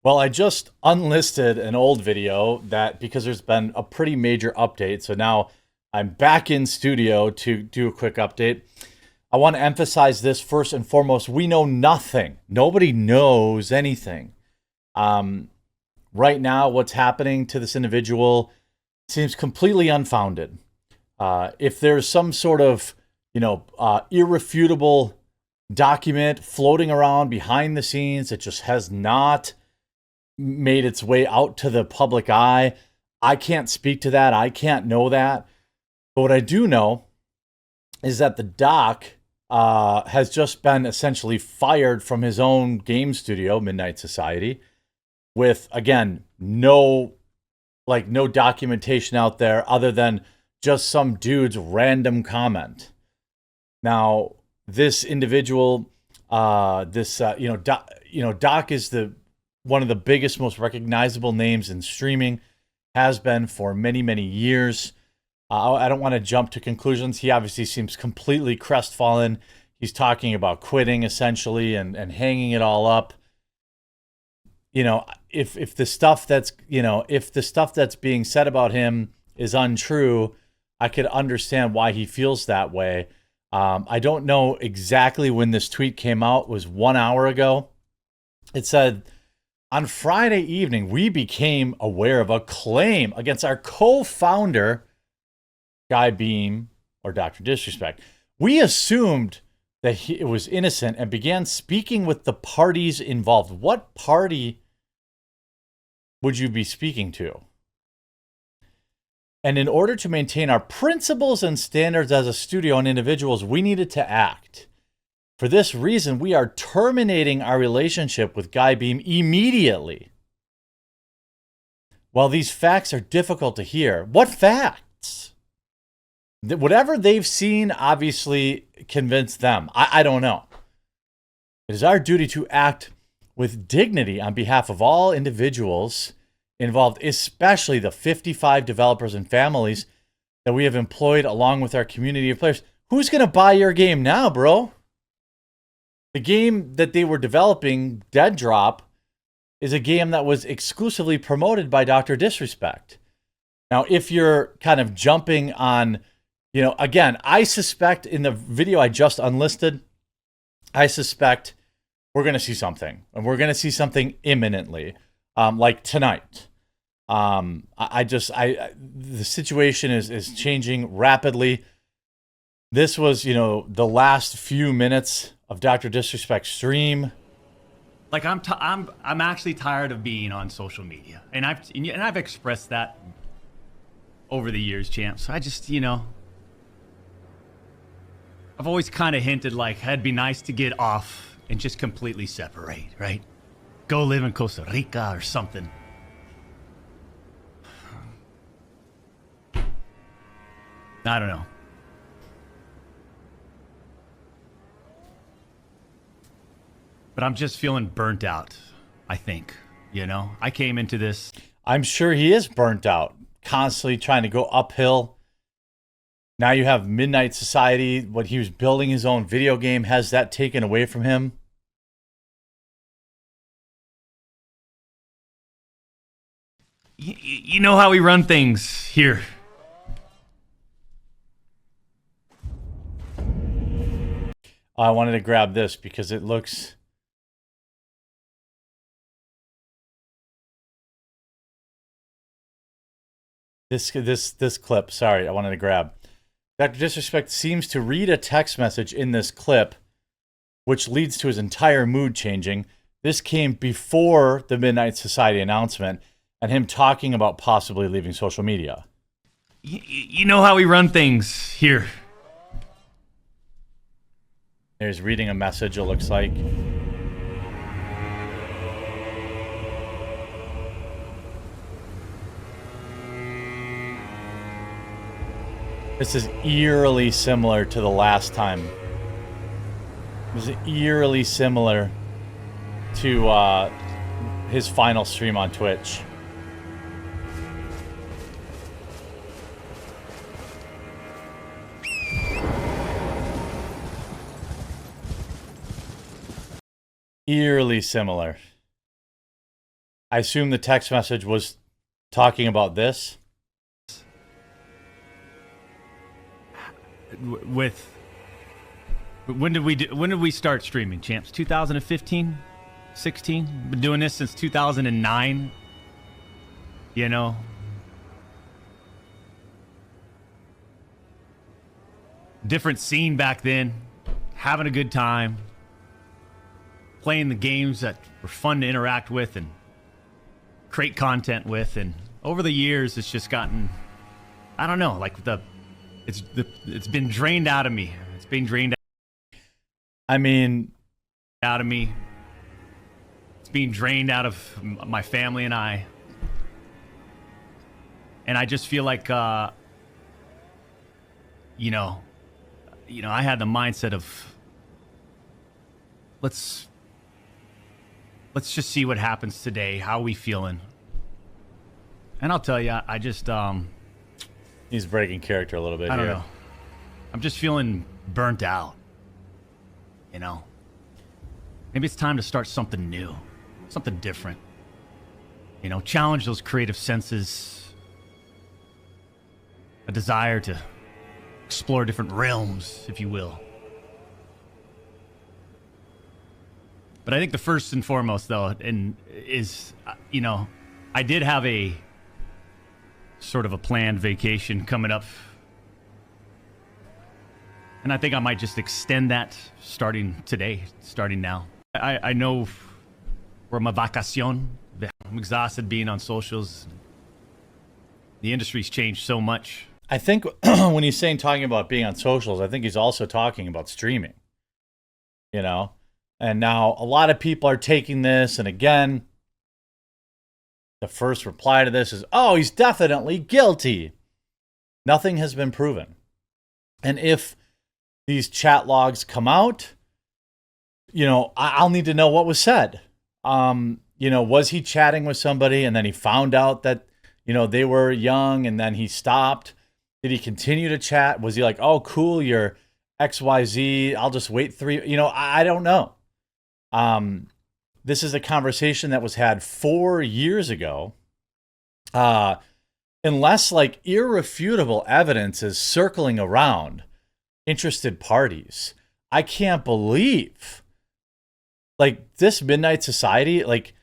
Well, I just unlisted an old video that because there's been a pretty major update. So now I'm back in studio to do a quick update. I want to emphasize this first and foremost. We know nothing. Nobody knows anything. Um, right now, what's happening to this individual seems completely unfounded. If there's some sort of, irrefutable document floating around behind the scenes, it just has not made its way out to the public eye. I can't speak to that. I can't know that. But what I do know is that the doc has just been essentially fired from his own game studio, Midnight Society, with, again, no documentation out there other than just some dude's random comment. Now, this individual, Doc is the one of the biggest, most recognizable names in streaming, has been for many, many years. I don't want to jump to conclusions. He obviously seems completely crestfallen. He's talking about quitting essentially and hanging it all up. If the stuff that's being said about him is untrue, I could understand why he feels that way. I don't know exactly when this tweet came out. It was 1 hour ago. It said, on Friday evening, we became aware of a claim against our co-founder, Guy Beam, or Dr. Disrespect. We assumed that it was innocent and began speaking with the parties involved. What party would you be speaking to? And in order to maintain our principles and standards as a studio and individuals, we needed to act. For this reason, we are terminating our relationship with Guy Beam immediately. While these facts are difficult to hear, what facts? Whatever they've seen obviously convinced them. I don't know. It is our duty to act with dignity on behalf of all individuals involved, especially the 55 developers and families that we have employed along with our community of players. Who's going to buy your game now, bro? The game that they were developing, Dead Drop, is a game that was exclusively promoted by Dr. Disrespect. Now, if you're kind of jumping on, again, I suspect in the video I just unlisted, I suspect we're going to see something. And we're going to see something imminently, like tonight. The situation is changing rapidly. This was, the last few minutes of Dr. Disrespect's stream. Like I'm actually tired of being on social media, and I've expressed that over the years, champ. So I just, I've always kind of hinted like it'd be nice to get off and just completely separate, right? Go live in Costa Rica or something. I don't know. But I'm just feeling burnt out, I think. I came into this. I'm sure he is burnt out, constantly trying to go uphill. Now you have Midnight Society, what he was building his own video game, has that taken away from him. You know how we run things here. I wanted to grab this because it looks... This clip, sorry, I wanted to grab. Dr. Disrespect seems to read a text message in this clip, which leads to his entire mood changing. This came before the Midnight Society announcement and him talking about possibly leaving social media. You know how we run things here. There's reading a message, it looks like. This is eerily similar to the last time. This is eerily similar to his final stream on Twitch. Eerily similar. I assume the text message was talking about this. With when did we start streaming, champs? 2015, 16. Been doing this since 2009. You know, different scene back then. Having a good time, playing the games that were fun to interact with and create content with. And over the years, it's just gotten, I don't know, like it's been drained out of me. It's being drained I mean, out of me. It's being drained out of my family and I. And I just feel like, you know, I had the mindset of let's just see what happens today. How are we feeling? And I'll tell you, I just he's breaking character a little bit. I don't here. know. I'm just feeling burnt out. You know, maybe it's time to start something new, something different. You know, challenge those creative senses, a desire to explore different realms, if you will. But I think the first and foremost, though, is, you know, I did have a sort of a planned vacation coming up. And I think I might just extend that starting today, starting now. I know we're on my vacacion. I'm exhausted being on socials. The industry's changed so much. I think when he's talking about being on socials, I think he's also talking about streaming. You know? And now a lot of people are taking this, and again, the first reply to this is, oh, he's definitely guilty. Nothing has been proven. And if these chat logs come out, you know, I'll need to know what was said. You know, was he chatting with somebody and then he found out that, you know, they were young and then he stopped? Did he continue to chat? Was he like, oh, cool, you're XYZ, I'll just wait 3, you know, I don't know. This is a conversation that was had 4 years ago. Unless like irrefutable evidence is circling around interested parties, I can't believe like this Midnight Society. Like,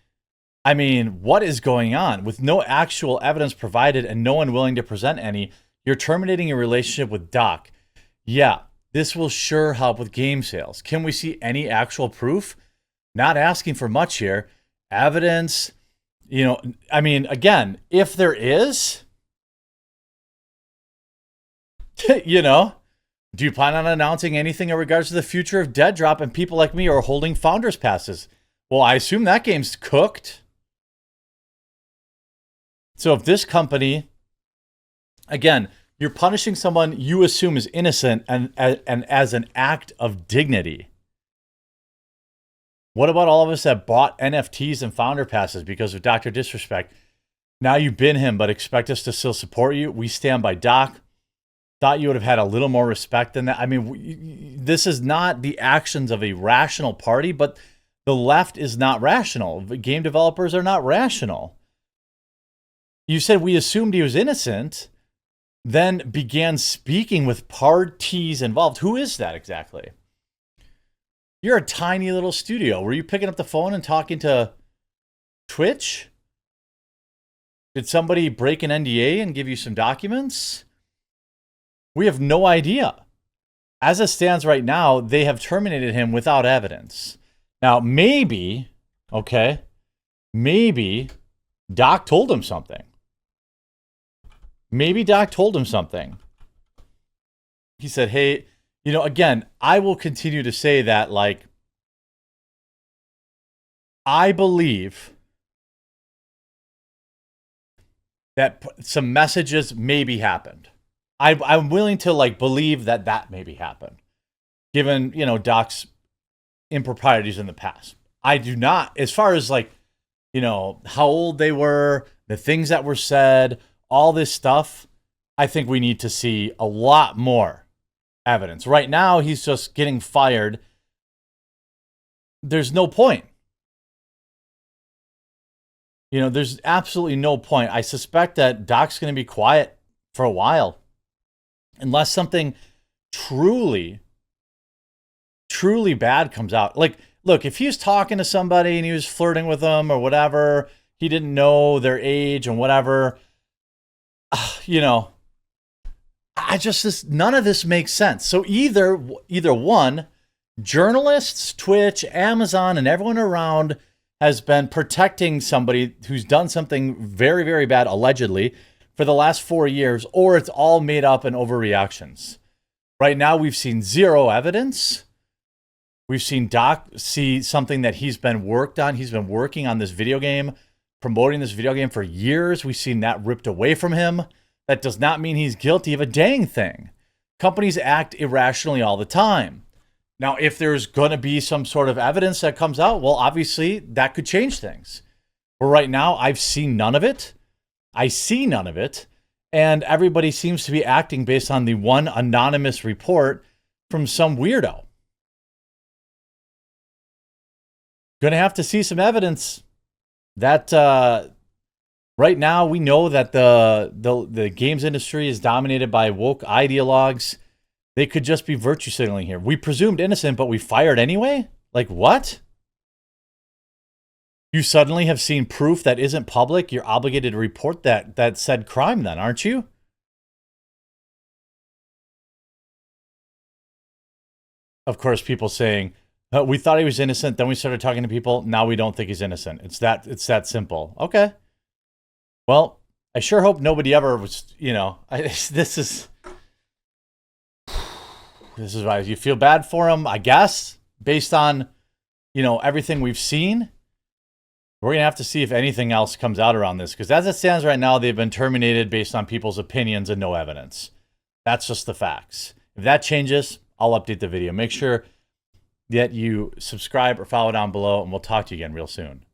I mean, what is going on? With no actual evidence provided and no one willing to present any, you're terminating your relationship with Doc. Yeah, this will sure help with game sales. Can we see any actual proof? Not asking for much here. Evidence, you know, I mean, again, if there is, you know, do you plan on announcing anything in regards to the future of Dead Drop and people like me are holding founders passes? Well, I assume that game's cooked. So if this company, again, you're punishing someone you assume is innocent and as an act of dignity. What about all of us that bought NFTs and founder passes because of Dr. Disrespect? Now you bin him, but expect us to still support you. We stand by Doc. Thought you would have had a little more respect than that. I mean, this is not the actions of a rational party, but the left is not rational. Game developers are not rational. You said we assumed he was innocent, then began speaking with parties involved. Who is that exactly? You're a tiny little studio. Were you picking up the phone and talking to Twitch? Did somebody break an NDA and give you some documents? We have no idea. As it stands right now, they have terminated him without evidence. Now, maybe, okay, maybe Doc told him something. Maybe Doc told him something. He said, hey, you know, again, I will continue to say that, like, I believe that some messages maybe happened. I'm willing to, like, believe that maybe happened, given, you know, Doc's improprieties in the past. I do not, as far as, like, you know, how old they were, the things that were said, all this stuff, I think we need to see a lot more evidence. Right now, he's just getting fired. There's no point. You know, there's absolutely no point. I suspect that Doc's going to be quiet for a while unless something truly, truly bad comes out. Like, look, if he was talking to somebody and he was flirting with them or whatever, he didn't know their age and whatever, you know, none of this makes sense. So either one, journalists, Twitch, Amazon, and everyone around has been protecting somebody who's done something very, very bad, allegedly, for the last 4 years, or it's all made up and overreactions. Right now, we've seen zero evidence. We've seen Doc see something that he's been worked on. He's been working on this video game, promoting this video game for years. We've seen that ripped away from him. That does not mean he's guilty of a dang thing. Companies act irrationally all the time. Now, if there's going to be some sort of evidence that comes out, well, obviously that could change things. But right now, I've seen none of it. I see none of it. And everybody seems to be acting based on the one anonymous report from some weirdo. Going to have to see some evidence that right now we know that the games industry is dominated by woke ideologues. They could just be virtue signaling here. We presumed innocent, but we fired anyway? Like, what? You suddenly have seen proof that isn't public. You're obligated to report that said crime then, aren't you? Of course, people saying, we thought he was innocent, then we started talking to people, now we don't think he's innocent. It's that simple. Okay. Well, I sure hope nobody ever was, this is why you feel bad for him, I guess, based on, everything we've seen. We're going to have to see if anything else comes out around this, because as it stands right now, they've been terminated based on people's opinions and no evidence. That's just the facts. If that changes, I'll update the video. Make sure that you subscribe or follow down below, and we'll talk to you again real soon.